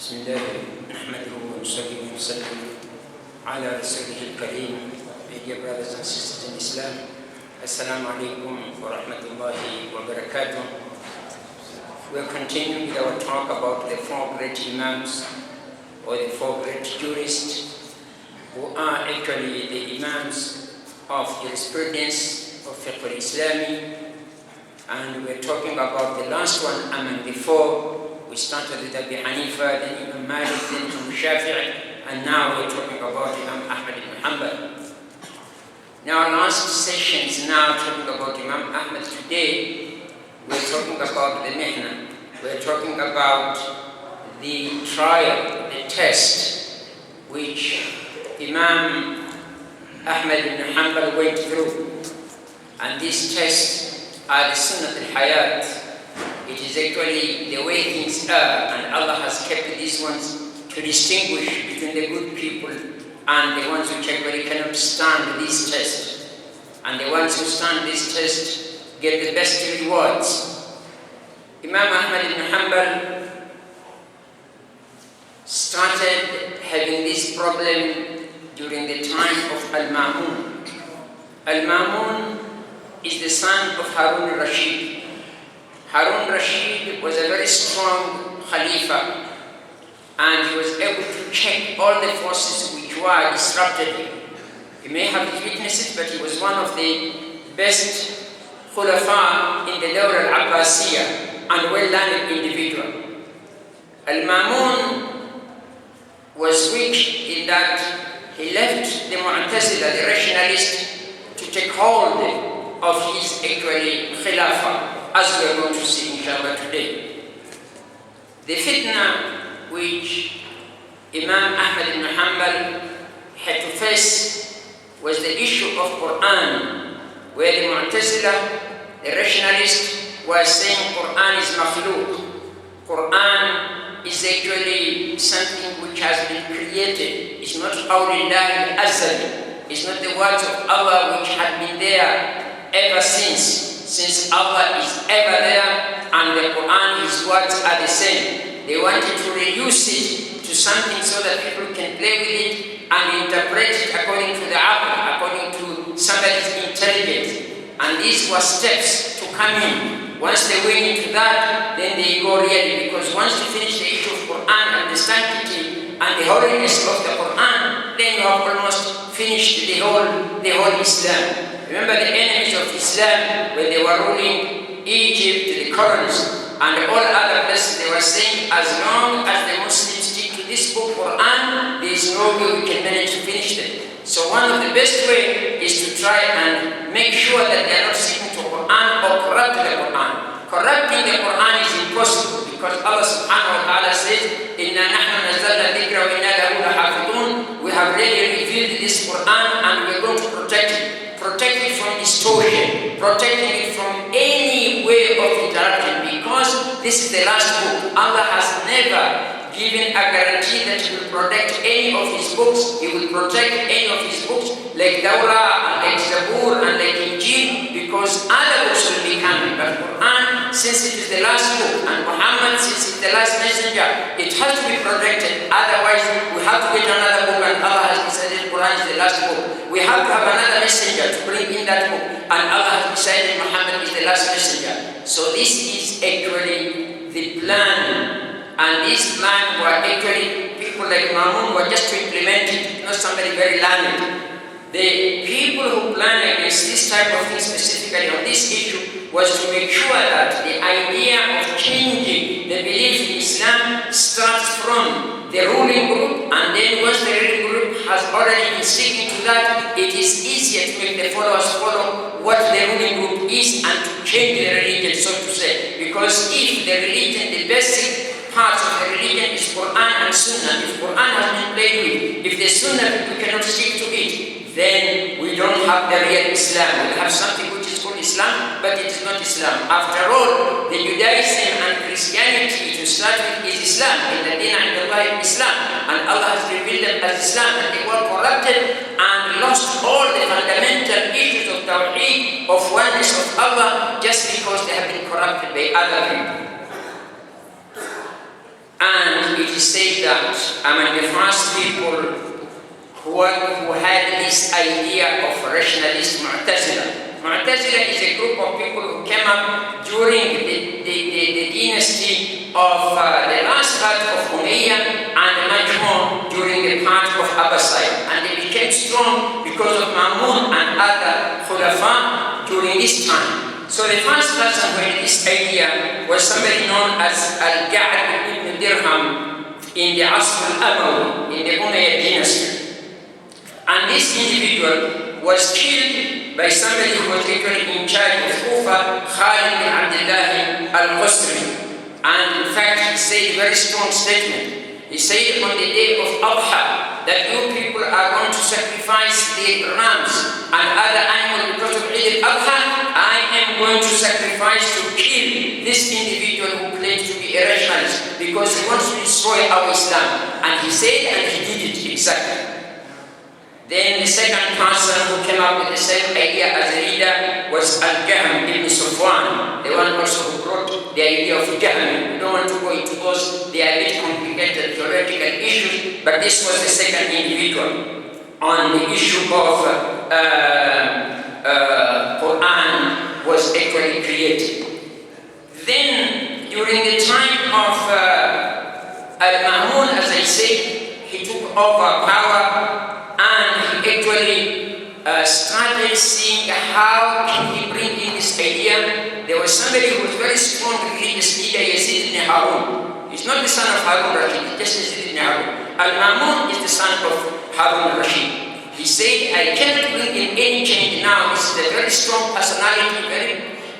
بسم الله نحمده ونصلي ونسلم على رسوله الكريم. Dear brothers and sisters in Islam, Assalamu alaikum wa rahmatullahi wa barakatuh. We are continuing with our talk about the four great Imams or the four great jurists who are actually the Imams of jurisprudence of fiqh al-Islami, and we are talking about the last one among the four. We started with Abu Hanifa, then Imam Malik, then Imam Shafi'i, and now we're talking about Imam Ahmad ibn Hanbal. Now, last session is now talking about Imam Ahmad. Today, we're talking about the mihna. We're talking about the trial, the test, which Imam Ahmad ibn Hanbal went through. And this test are the Sunnat al-Hayat. It is actually the way things are, and Allah has kept these ones to distinguish between the good people and the ones which actually cannot stand this test. And the ones who stand this test get the best rewards. Imam Ahmad ibn Hanbal started having this problem during the time of Al-Ma'mun. Al-Ma'mun is the son of Harun al-Rashid. Harun al-Rashid was a very strong Khalifa, and he was able to check all the forces which were disrupted him. He may have his weaknesses, but he was one of the best Khulafa in the Dawla al-Abbasiyya and well-learned individual. Al-Ma'mun was weak in that he left the Mu'tazila, the rationalist, to take hold of his actually Khilafah, as we are going to see inshallah today. The fitna which Imam Ahmad ibn Hanbal had to face was the issue of Qur'an, where the Mu'tazila, the rationalist, was saying Qur'an is makhluq. Qur'an is actually something which has been created. It's not awlillahi al-azali. It's not the words of Allah which had been there ever since Allah is ever there and the Qur'an, His words are the same. They wanted to reduce it to something so that people can play with it and interpret it according to the aql, according to somebody's intelligence. And these were steps to come in. Once they went into that, then they go really, because once you finish the issue of Qur'an and the sanctity and the holiness of the Qur'an, then you have almost finished the whole Islam. Remember the enemies of Islam, when they were ruling Egypt, the colonies, and all other places, they were saying, as long as the Muslims stick to this book, Qur'an, there is no way we can manage to finish them. So one of the best ways is to try and make sure that they are not sticking to Qur'an or corrupt the Qur'an. Corrupting the Qur'an is impossible, because Allah subhanahu wa ta'ala says, Inna nahnu nazzalna dhikra wa inna lahu lahafidun. We have really revealed this Qur'an and we are going to protect it. Protect it from distortion, protecting it from any way of interaction, because this is the last book. Allah has never given a guarantee that He will protect any of His books. He will protect any of His books, like Dawrah and like Zabur and like Injil, because other books will be coming. But Quran, since it is the last book, and Muhammad, since it is the last messenger, it has to be protected. Otherwise, we have to get another book, and Allah has decided Quran is the last book. We have to have another messenger to bring in that book, and Allah has decided Muhammad is the last messenger. So this is actually the plan. And this plan were actually people like Ma'mun were just to implement it, not somebody very learned. The people who plan against this type of thing, specifically on this issue, was to make sure that the idea of changing the belief in Islam starts from the ruling group, and then once the ruling group has already been sticking to that, it is easier to make the followers follow what the ruling group is and to change the religion, so to say. Because if the religion, the basic parts of the religion is Qur'an and Sunnah, if Qur'an has been played with, if the Sunnah we cannot stick to it, then we don't have the real Islam. We have something which is called Islam, but it is not Islam. After all, the Judaism and Christianity to start with is Islam. In the Dina and Allah is Islam, and Allah has revealed them as Islam, and they were corrupted and lost all the fundamental issues of Tawheed, of oneness of Allah, just because they have been corrupted by other people. And it he said that among the first people who had this idea of rationalist Mu'tazila. Mu'tazila is a group of people who came up during the dynasty of the last part of Umayyah and much more during the part of Abbasid. And they became strong because of Ma'mun and other Khulafa during this time. So the first person who had this idea was somebody known as Al-Ga'ad ibn Dirham in the Asr al-Amawi, in the Umayyad dynasty. And this individual was killed by somebody who was actually in charge of Kufa, Khalid bin Abdullah al-Qasri. And in fact, he said a very strong statement. He said on the day of Adha that you people are going to sacrifice the rams and other animals because of Eid al-Adha. I am going to sacrifice to kill this individual who claims to be a rationalist because he wants to destroy our Islam. And he said, and he did it exactly. Then the second person who came up with the same idea as a leader was Al-Jahm ibn Safwan, the one also who brought the idea of Jahm. We don't want to go into those, they are a bit complicated theoretical issues, but this was the second individual on the issue of Qur'an was actually created. Then during the time of Al-Ma'mun, as I said, he took over power. And he actually started seeing how can he bring in this idea. There was somebody who was very strong religious leader, Yazid ibn Harun. He's not the son of Harun Rashid, he's just Yazid ibn Harun. Al-Ma'mun is the son of Harun Rashid. He said, I cannot bring in any change now. This is a very strong personality,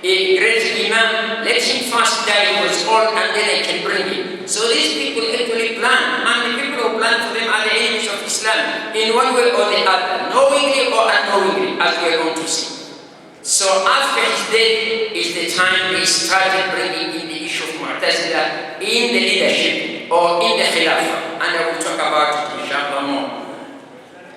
a great Imam. Let him first die, he was old, and then I can bring him. So these people actually plan, and the people who plan for them are the enemies of Islam, in one way or the other, knowingly or unknowingly, as we are going to see. So after his death is the time they started bringing in the issue of Mu'tazila in the leadership or in the Khilafah, and I will talk about it inshallah more.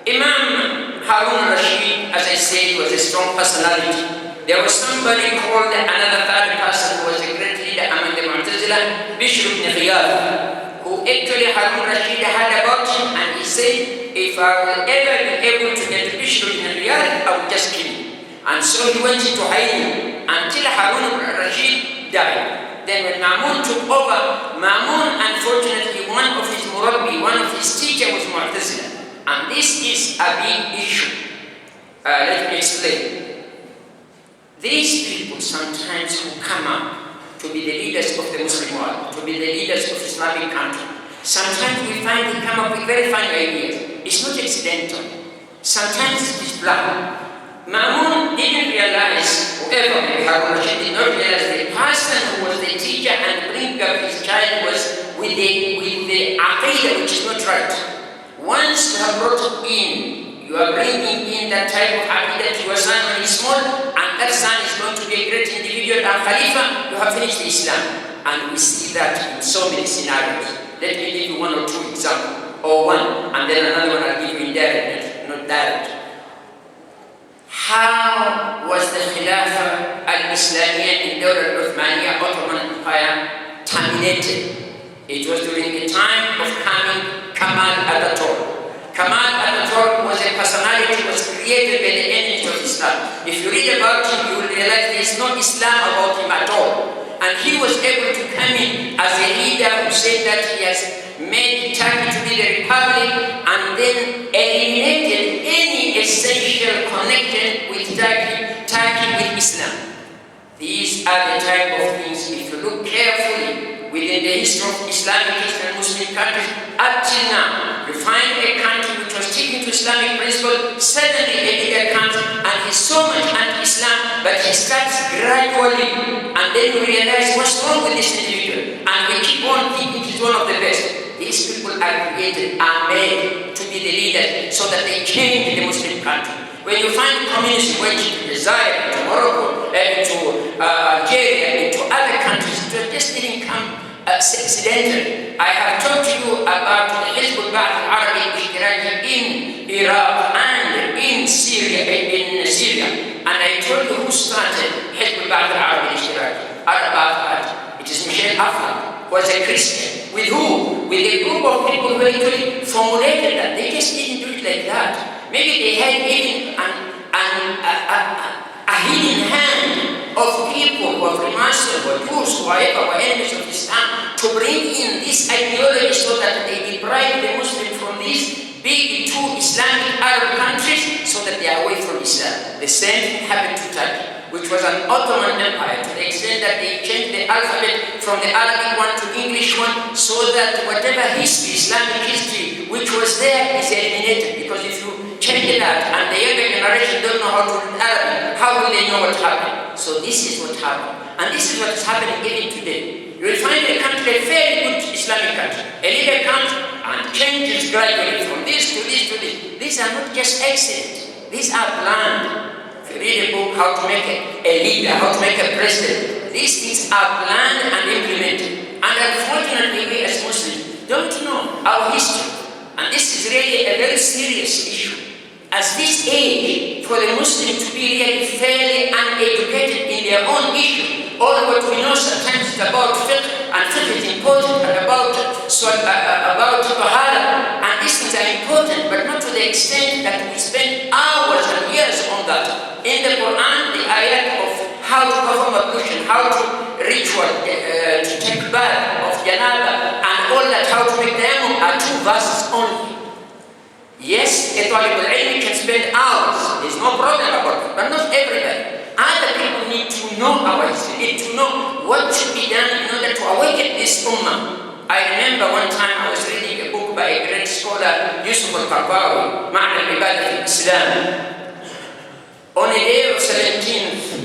Imam Harun Rashid, as I said, was a strong personality. There was somebody called another third person who was a great leader among the Mu'tazila, Bishr ibn Ghiyad, who actually Harun Rashid heard about him, and he said, if I will ever be able to get Bishr ibn Ghiyad, I will just kill him. And so he went into hiding until Harun Rashid died. Then when Ma'mun took over, Ma'mun, unfortunately, one of his murabbi, one of his teachers was Mu'tazila. And this is a big issue. Let me explain. These people sometimes who come up to be the leaders of the Muslim world, to be the leaders of Islamic country, sometimes we find they come up with very fine ideas. It's not accidental. Sometimes it is planned. Ma'mun didn't realize, whoever, Harun Rashid did not realize the person who was the teacher and bring up his child was with the aqidah which is not right. Once you have brought it in, you are bringing in that type of aqidah to your son when he's small, and that son is going to be a great individual and Khalifa, you have finished Islam. And we see that in so many scenarios. Let me give you one or two examples, or one, and then another one I'll give you indirect, not direct. How was the Khilafah al-Islamiyya in Dawla al-Uthmaniyya, Ottoman Empire, terminated? It was during the time of Kamal Atatürk. Kamal Atatürk was a personality was created by the enemies of Islam. If you read about him, you will realize there is no Islam about him at all. And he was able to come in as a leader who said that he has made Turkey to be the republic and then eliminated any essential connection with Turkey with Islam. These are the type of things, if you look carefully within the history of Islamic and Muslim countries, up till now, you find a country which was sticking to Islamic principles, suddenly a leader comes and he's so much anti-Islam, but he starts gradually, and then we realize what's wrong with this individual, and we keep on thinking he's one of the best. These people are created, are made to be the leaders so that they change the Muslim country. When you find communists went to Desire, to Morocco, to Algeria, into other countries, it just didn't come accidentally. I have talked to you about the Hizb al-Ba'ath al-Arabi in Iraq and in Syria, and I told you who started Hizb al-Ba'ath al-Arabi. It is Michel Aflaq. was a Christian. With who? With a group of people who actually formulated that. They just didn't do it like that. Maybe they had even a hidden hand of people who are Freemasons, who are Jews, whoever, who are enemies of Islam, to bring in this ideology so that they deprive the Muslims from these big two Islamic Arab countries so that they are away from Islam. The same thing happened to Turkey, which was an Ottoman empire, to the extent that they changed the alphabet from the Arabic one to English one, so that whatever history, Islamic history, which was there is eliminated. Because if you change it out and the younger generation don't know how to read Arabic, how will they know what happened? So this is what happened. And this is what is happening even today. You will find a country, a very good Islamic country, a leader comes and changes gradually from this to this to this. These are not just accidents. These are planned. If you read a book, how to make a leader, how to make a president, these things are planned and implemented. And unfortunately, we as Muslims don't know our history. And this is really a very serious issue. As this age, for the Muslim to be really fairly uneducated in their own issue, all what we know sometimes is about fiqh, and fiqh is important, and about tahara, and these things are important, but not to the extent that we spend hours and years on that. In the Qur'an, the ayat of how to perform ablution, how to ritual, to take bath of janaba, and all that, how to make tayammum, are 2 verses only. Yes, a talib al-ilm can spend hours, there's no problem about it, but not everybody. Other people need to know our history, need to know what should be done in order to awaken this ummah. I remember one time I was reading a book by a great scholar, Yusuf al-Qaradawi, Ma'na al-Ibadah al-Islam. On a day of 17th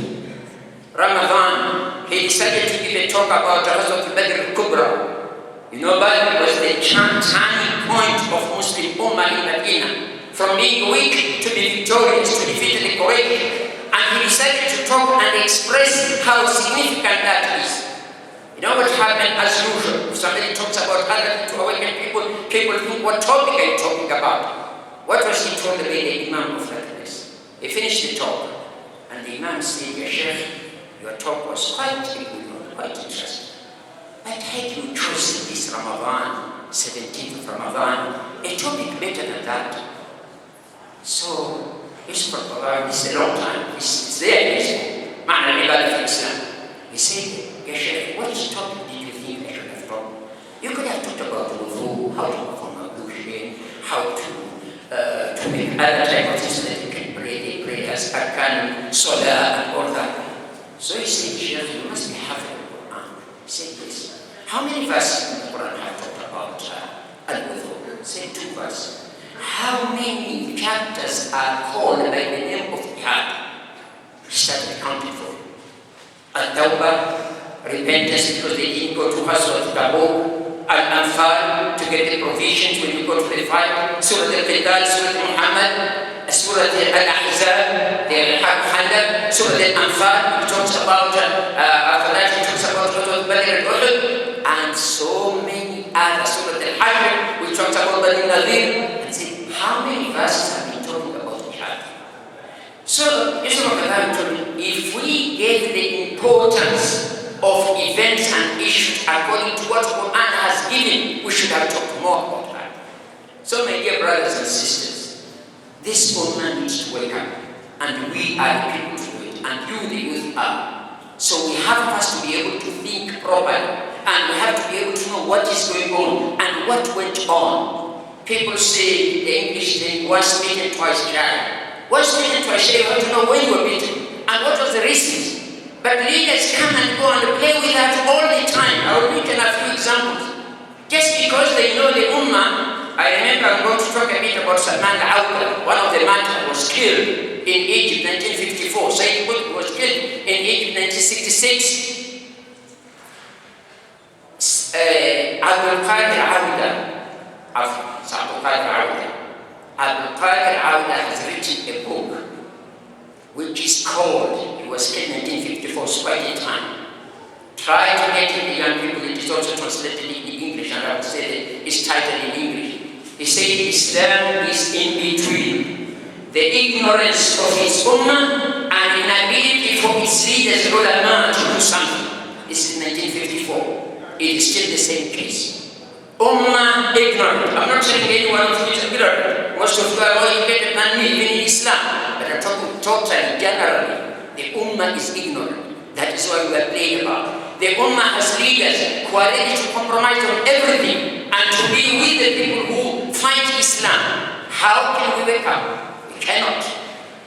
Ramadan, he decided to give a talk about Ghazwat al-Badr al-Kubra. You know, Badr was the turning point of Muslim Ummah in Medina, from being weak to be victorious, to defeat the Quraysh. And he decided to talk and express how significant that is. You know what happened as usual? If somebody talks about other to awaken people, people think, what topic are you talking about? What was he told by the Imam of that place? He finished the talk, and the Imam said, Ya Sheikh, your talk was quite good, quite interesting. But had you chosen this Ramadan, 17th of Ramadan, a topic better than that? So, Yusuf al-Qaradawi, this is a long time, it's there, Ma'na al-Ibadah al-Islam. He said, Ya Sheikh, what topic did you think I should have talked? You could have talked about wudu, how to perform ablution, how to make other type of things that you can pray, prayers, arkan, salah, and all that. So he said, Sheikh, you must be having the Qur'an. He said, yes. How many verses in the Qur'an have talked about al-wudu? Say 2 verses. How many chapters are called by the name of jihad? Started counting for it. Al-Tawbah, repentance because they didn't go to Ghazwat Tabuk. Al-Anfal, to get the provisions when you go to the fight. Surah Al-Qital, Surah Muhammad, Surah Al-Ahzab, the Hanbal, Surah Al-Anfal, which talks about, after that it talks about Badr al-Uhud, and so many others. Surah Al-Hajj, which talks about Bani Nadir. And see, how many verses have been talking about jihad? So, Yusuf al-Qaradawi told me, if we gave the importance of events and issues according to what Qur'an has given, we should have talked more about that. So, my dear brothers and sisters, this ummah needs to wake up, and we are the people to do it, and you, the youth, are. So, we have first to be able to think properly, and we have to be able to know what is going on and what went on. People say the English thing, once beaten, twice shy. Once beaten, twice shy, you have to know when you were beaten and what was the reasons. But leaders come and go and play with that all the time. I will mention a few examples. Just because they know the Ummah, I remember I'm going to talk a bit about Salman al-Awwal, one of the martyrs was killed in Egypt 1954. Sayyid Qutb was killed in Egypt 1966. Abdul Qadir Awda has written a book which is called, it was killed in 1954, so quite a time. Try to get it in young people, it is also translated in English, and I would say that it's titled in English. He said Islam is in between the ignorance of its ummah and inability for its leaders, ulama, to do something. This is 1954. it is still the same case. Ummah ignorant. I'm not saying anyone of you is ignorant. Most of you are more educated than me, even in Islam. But I'm talking totally, generally. The Ummah is ignorant. That is why we are playing about. The Ummah has leaders who are ready to compromise on everything and to be with the people who fight Islam. How can we wake up? We cannot.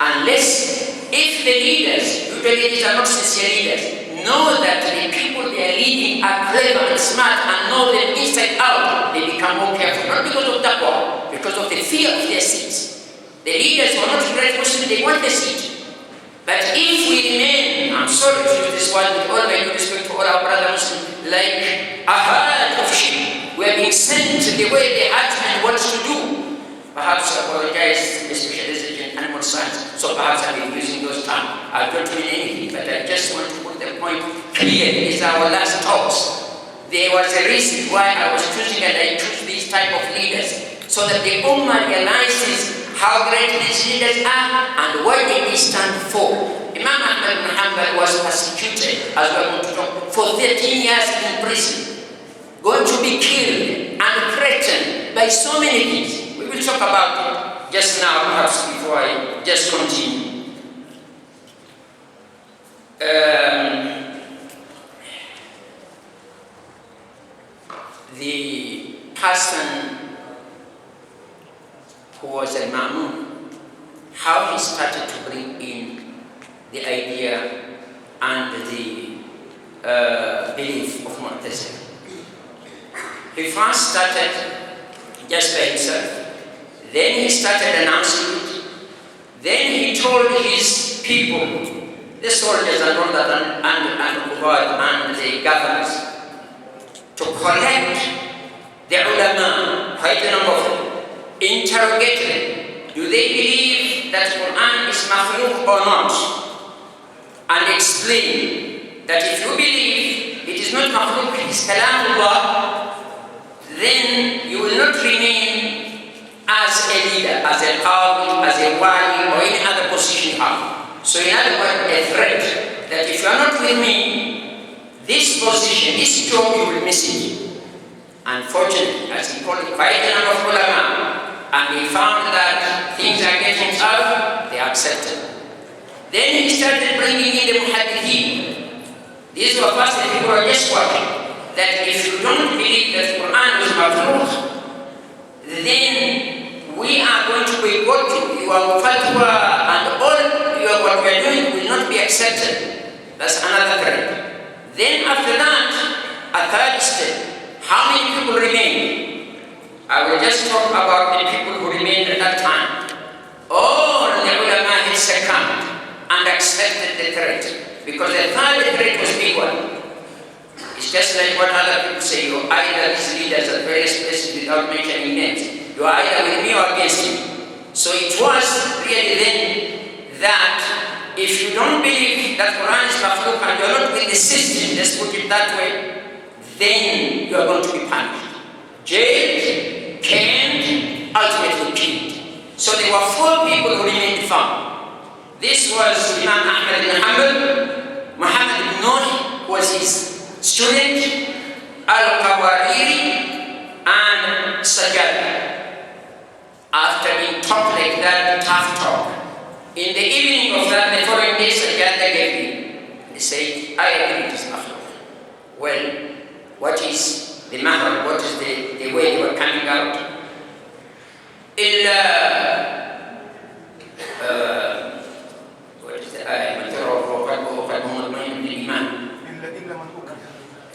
Unless, if the leaders, usually these are not sincere leaders, know that the people they are leading are clever and smart and know them inside out, they become more careful. Not because of taqwa, because of the fear of their seats. The leaders who are not great Muslims, they want the seat. But if we remain, I'm sorry to use this word with all my due respect to all our brothers Muslims, like a herd of sheep, we are being sent the way the herdsman wants to do. Perhaps I apologize, especially as an animal science, so perhaps I've been using those terms. I don't mean anything, but I just want to put the point clear. These are our last talks. There was a reason why I was choosing and I chose these type of leaders, so that the Ummah realizes how great these leaders are and what they stand for. Imam Ahmad bin Hanbal was persecuted, as we are going to talk, for 13 years in prison, going to be killed and threatened by so many things. We will talk about it just now, perhaps before I just continue. The person who was a Ma'mun, how he started to bring in the idea and the belief of Mu'tazila. He first started just by himself. Then he started announcing it. Then he told his people, the soldiers and all that, and the governors, to collect the ulama, quite a number of them, interrogate them. Do they believe that Qur'an is makhluk or not? And explain that if you believe it is not makhluk, it is kalamullah, then you will not remain as a leader, as a qadi, as a wali, or any other position you have. So in other words, a threat that if you are not with me, this position, this job, you will miss it. Unfortunately, as he called quite a number of ulama, and he found that things are getting tough, they accepted. Then he started bringing in the muhaddithin. These were first the people who are just working. That if you don't believe that Qur'an is makhluk, then we are going to boycott you. Your fatwa and all what we are doing will not be accepted. That's another threat. Then after that, a third step. How many people remain? I will just talk about the people who remained at that time. All the ulama had succumbed and accepted the threat, because the third threat was big one. It's just like what other people say, you either these leaders at various places without mentioning names. You are either with me or against me. So it was really then that if you don't believe that Quran is makhluk and you are not with the system, let's put it that way, then you are going to be punished. Jailed, caned, ultimately killed. So there were 4 people who remained firm. This was Imam Ahmad bin Hanbal, Muhammad bin Nuh was his student, Al-Qawariri, and Sajjad. After being taught like that, tough talk, in the evening of that, the following day, Sajjad gave me. He said, I agree it is makhluk. Well, what is the matter? What is the way you are coming out? What is the ayah?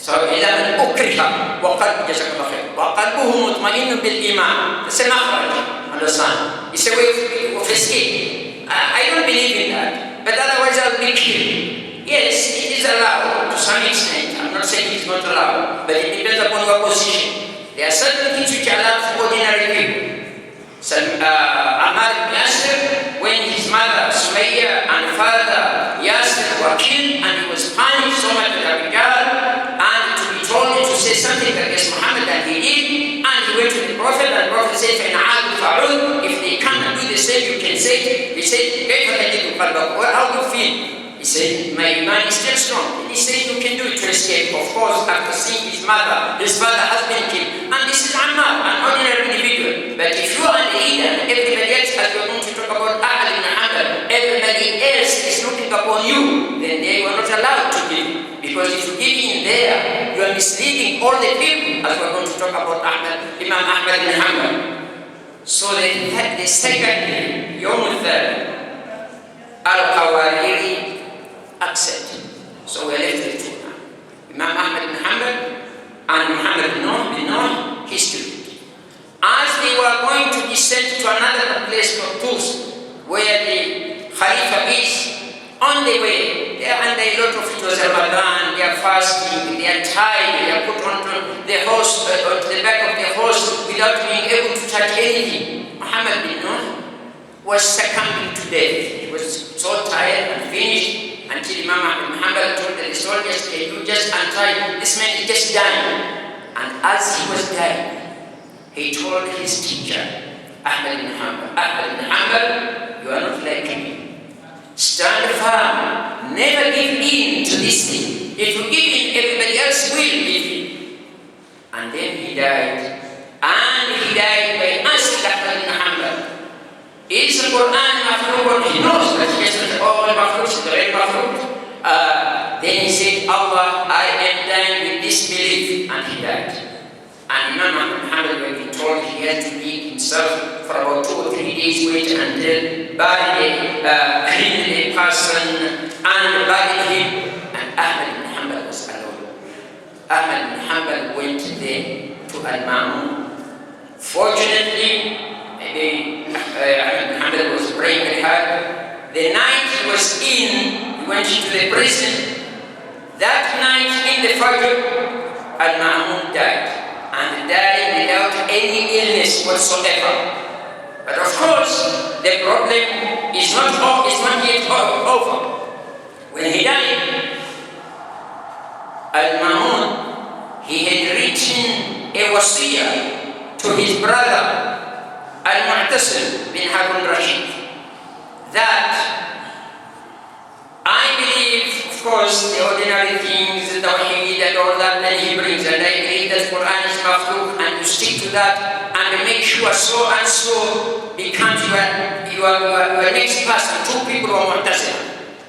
So إلا من أكره وقلبه جزاك الله خير وقلبه مطمئن بالإيمان. That's a makhraj, understand? It's a way of escape. I don't believe in that, but otherwise I'll be killed. Yes, it is allowed to some extent. I'm not saying it's not allowed, but it depends upon your position. There are certain things which are allowed for ordinary people. So Ahmad bin Yasir, when his mother Sumayya and father Yasir were killed, and he was punished so much with a regard, and to be told to say something against Muhammad, and he did, and he went to the Prophet, and the Prophet said, if they come and do the same, you can say it. He said, how do you feel? He said, my iman is still strong. And he said, you can do it to escape. Of course, after seeing his father has been killed. And this is Ahmad, an ordinary individual. But if you are a leader and everybody else, as we're going to talk about Ahmad ibn Hanbal, everybody else is looking upon you, then they were not allowed to give. Because if you give in there, you are misleading all the people, as we're going to talk about Imam Ahmad ibn Hanbal. So they had the second day, Yom al-Third, Al-Qawariri accepted. So we are left with two now. Imam Ahmad ibn Hanbal and Muhammad bin Nuh, his student. As they were going to descend to another place called Tus, where the Khalifa is, on the way, they are under a lot of it was Ramadan, they are fasting, they are tied, they are put onto the horse, onto the back of the horse without being able to touch anything. Muhammad bin Nuh was succumbing to death. He was so tired and finished until Imam Ahmad bin Hanbal told the soldiers, can you just untie, this man is just dying. And as he was dying, he told his teacher, Ahmad bin Hanbal, you are not like me. Stand firm, never give in to this thing. If you give in, everybody else will give in. And then he died. And he died by asking Ahmad bin Hanbal, is the Qur'an makhluk? He knows that he has all makhluk, the real makhluk. Then he said, Allah, I am dying with this belief. And he died. And Imam Ahmad bin Hanbal, when he told he had to leave himself for about 2 or 3 days, wait until buried a person and buried him. And Ahmad bin Hanbal was alone. Ahmad bin Hanbal went there to Imam. Fortunately, Ahmad bin Hanbal was praying very hard. The night he was in, he went into the prison. That night in the Fajr, Al-Ma'mun died. And died without any illness whatsoever. But of course, the problem is not yet over. When he died, Al-Ma'mun, he had written a wasiyah to his brother, Al-Mu'tasim bin Harun Rashid, that I believe, of course, the ordinary things, the tawheed and all that he brings, and I believe that Qur'an is makhluk, and you stick to that, and make sure so and so becomes your next person. 2 people were Mu'tasim.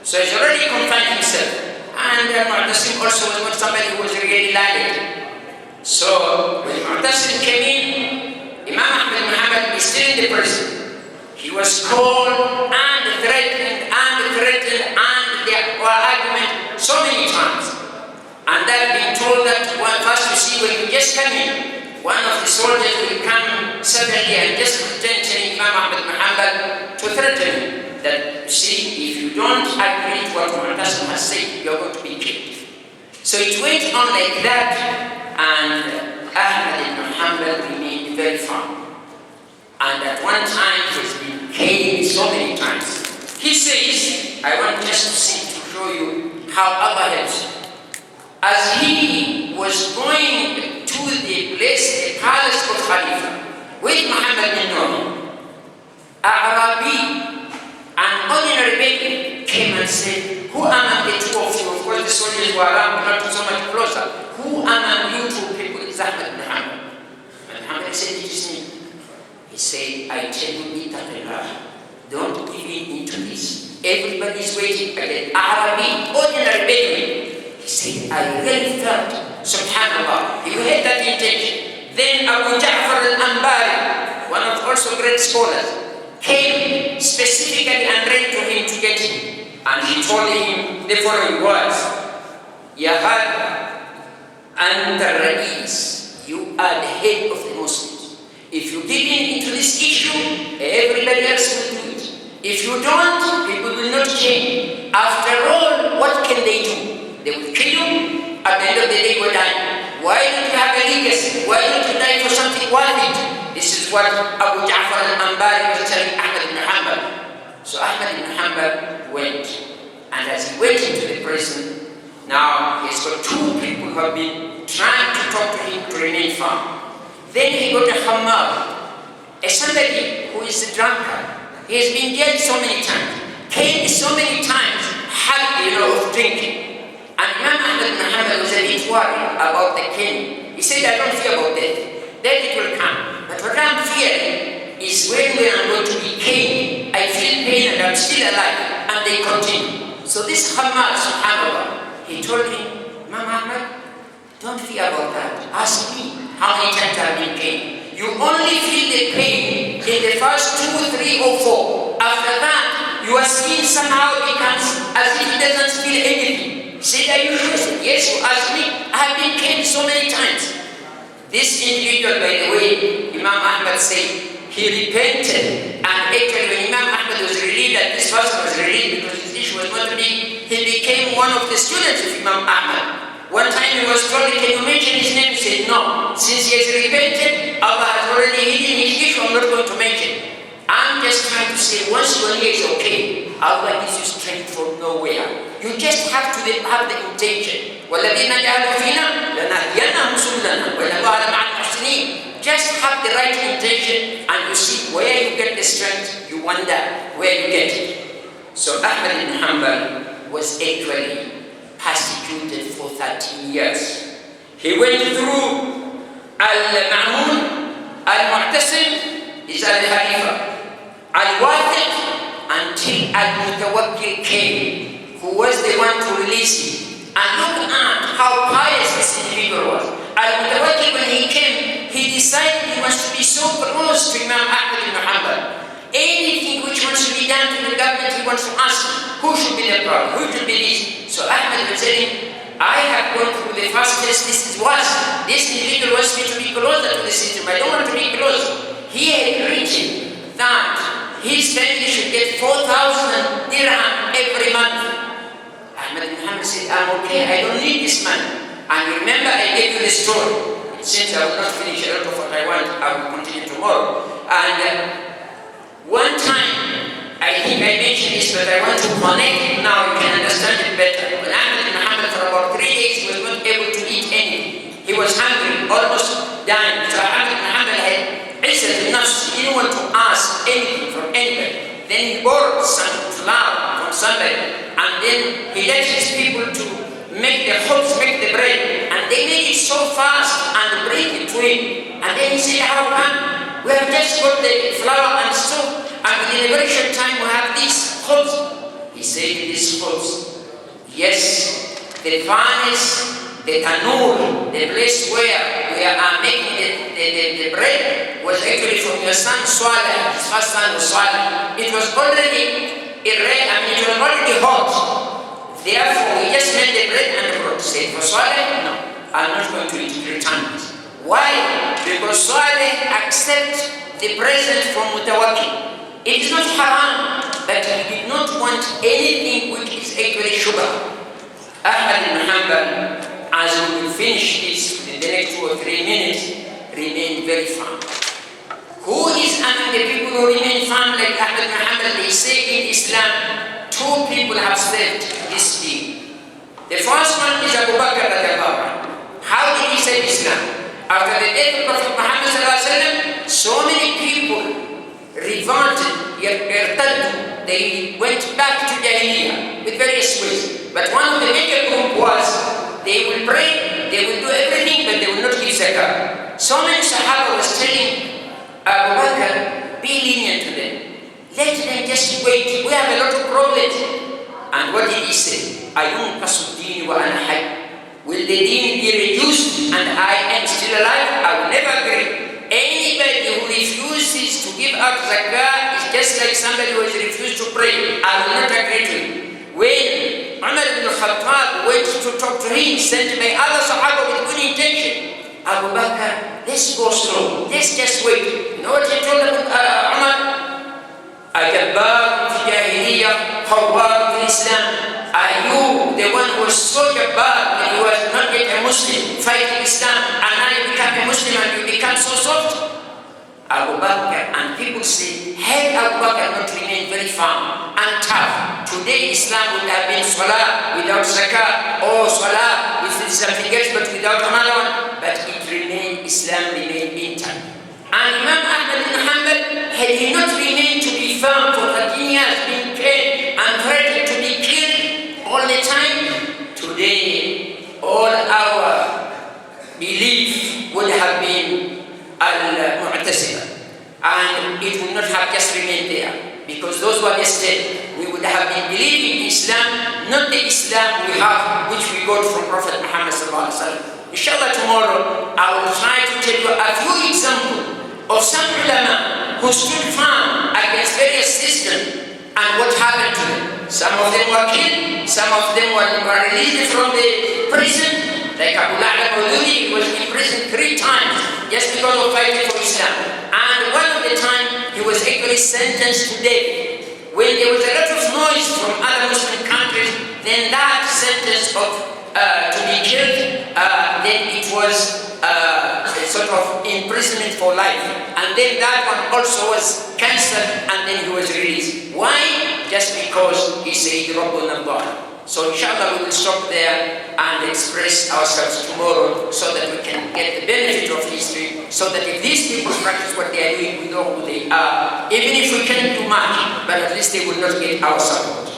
So he's already confined himself. And Mu'tasim also was not somebody who was really learned. So when Mu'tasim came in, Imam Ahmad bin Hanbal is still in the prison. He was called and threatened and there were arguments so many times. And that being told that first you see when you just come in, one of the soldiers will come suddenly and just pretend telling Imam Ahmad bin Hanbal to threaten him that, see, if you don't agree to what Mu'tasim has said, you are going to be killed. So it went on like that, and Ahmad bin Hanbal remained very firm. And at one time he has been caned so many times. He says, I want just to show you how Allah helps. As he was going to the place, the palace of Khalifa, with Muhammad bin Nuh, Arabi, an ordinary baby, came and said, who among the two of you, of course the soldiers were around, not so much closer, who among you 2 people is Ahmad bin Hanbal? And Muhammad said, it is me. He said, I tell you, don't give in into this. Everybody is waiting. But the Arabi, ordinary Bedouin, he said, I really felt, subhanAllah, he had that intention. Then Abu Ja'far al-Anbari, one of also great scholars, came specifically and ran to him to get him. And he told him the following words, Ya Hada, Anta Ra'is, you are the head of the Muslims. If you give in into this issue, everybody else will do it. If you don't, people will not change. After all, what can they do? They will kill you. At the end of the day, you are dying. Why don't you have a legacy? Why don't you die for something worth it? This is what Abu Ja'far al-Anbari was telling Ahmad bin Hanbal. So Ahmad bin Hanbal went. And as he went into the prison, now he's got 2 people who have been trying to talk to him to remain firm. Then he got a Hanbal, somebody who is a drunkard. He has been jailed so many times, caned so many times, habit, of drinking. And Imam Ahmad bin Hanbal was a bit worried about the cane. He said, I don't fear about death. Death it will come. But what I'm fearing is when I'm going to be caned, I feel pain and I'm still alive. And they continue. So this Hanbal, subhanAllah, he told him, Imam Ahmad, don't fear about that. Ask me how many times I've been caned. You only feel the pain in the first 2, 3, or 4. After that, your skin somehow becomes as if it doesn't feel anything. He said, are you sure? Yes, you asked me. I have been caned so many times. This individual, by the way, Imam Ahmad said, he repented. And actually, when Imam Ahmad was relieved that this person was relieved because his issue was not big, he became one of the students of Imam Ahmad. One time he was told, can you mention his name? He said, no. Since he has repented, Allah has already hidden his issue, I'm not going to mention. I'm just trying to say, once your ear is okay, Allah gives you strength from nowhere. You just have to have the intention. وَالَّذِينَ جَعَلُوا فِينَا لَنَهْدِيَنَّهُمْ سُبُلَنَا وَإِنَّ اللَّهَ لَمَعَ الْمُحْسِنِينَ. Just have the right intention and you see where you get the strength, you wonder where you get it. So Ahmad bin Hanbal was actually persecuted for 13 years. He went through Al-Ma'mun, Al-Mu'tasim, is Al-Khalifa, Al-Wathiq, until Al-Mutawakkil came, who was the one to release him. And look at how pious this individual was. Al-Mutawakkil, when he came, he decided he wants to be so close to Imam Ahmad bin Hanbal. Anything which wants to be done to the government, he wants to ask, who should be the problem, who should be this? So Ahmad was saying, I have gone through the first test, this is worse. This individual wants me to be closer to the system, I don't want to be close. He had written that his family should get 4,000 dirham every month. Ahmad bin Hanbal said, I'm okay, I don't need this money. And remember, I gave you the story. Since I will not finish a lot of what I want, I will continue tomorrow. And one time, I think I mentioned this, but I want to connect it now, you can understand it better. When Ahmad bin Hanbal for about 3 days, he was not able to eat anything. He was hungry, almost dying. So Ahmad bin Hanbal had izzat al-nafs. He didn't want to ask anything from anybody. Then he borrowed some flour from somebody, and then he let his people to make the khubz, make the bread, and they made it so fast and break it to him. And then he said, how come? We have just got the flour and soup, and within a very short time we have this khubz. He said, this khubz, yes, the furnace, the tanur, the place where we are making the bread was actually from your son Swaleh, his first son was Swaleh. It was already it was already hot. Therefore, we just made the bread and the broth. Said, for Swaleh, no, I'm not going to return it. Why? Because Saleh accepts the present from Mutawakkil. It is not haram, but he did not want anything which is actually sugar. Ahmad bin Hanbal, as we will finish this in the next 2 or 3 minutes, remained very firm. Who is among the people who remain firm like Ahmad bin Hanbal? They say in Islam, 2 people have saved this deen. The first one is Abu Bakr radiallahu anhu. How did he save Islam? After the death of Prophet Muhammad sallallahu alaihi wasallam, so many people revolted, they went back to Jahiliyyah with various ways. But one of the major group was, they will pray, they will do everything, but they will not give zakah. So many Sahaba was telling Abu Bakr, be lenient to them. Let them just wait, we have a lot of problems. And what did he say? Ayunqasu ad-din wa ana hayy. Will the deen be reduced and I am still alive? I will never agree. Anybody who refuses to give out zakah is just like somebody who has refused to pray. I will not agree to him. When Umar ibn Khattab went to talk to him, sent by other Sahaba with good intention, Abu Bakr, let's go slow, let's just wait. You know what he told Umar? Ajabbar fi jahiliyyah, khawwar fi Islam. Are you the one who was so jabbar when you were not yet a Muslim, fighting Islam, and now you become a Muslim and you become so soft? Abu Bakr, and people say, had Abu Bakr not remained very firm and tough, today Islam would have been salah without zakah, or salah with something else but without another one, but it remained, Islam remained intact. And Imam Ahmad bin Hanbal, had he not remained to be firm for 13 years, being paid and threatened to be killed, belief would have been al-Mu'tazila, and it would not have just remained there, because those were the state. We would have been believing Islam, not the Islam we have, which we got from Prophet Muhammad sallallahu alaihi wasallam. Inshallah, tomorrow I will try to tell you a few examples of some ulama who stood firm against various systems and what happened to them. Some of them were killed, some of them were released from the prison. Like Abu La'la Maududi was in prison 3 times just because of fighting for Islam. And one of the time he was actually sentenced to death. When there was a lot of noise from other Muslim countries, then that sentence of to be killed, then it was a sort of imprisonment for life. And then that one also was cancelled, and then he was released. Why? Just because he said Rabbuna Allah. So inshallah we will stop there and express ourselves tomorrow so that we can get the benefit of history, so that if these people practice what they are doing, we know who they are. Even if we can't do much, but at least they will not get our support.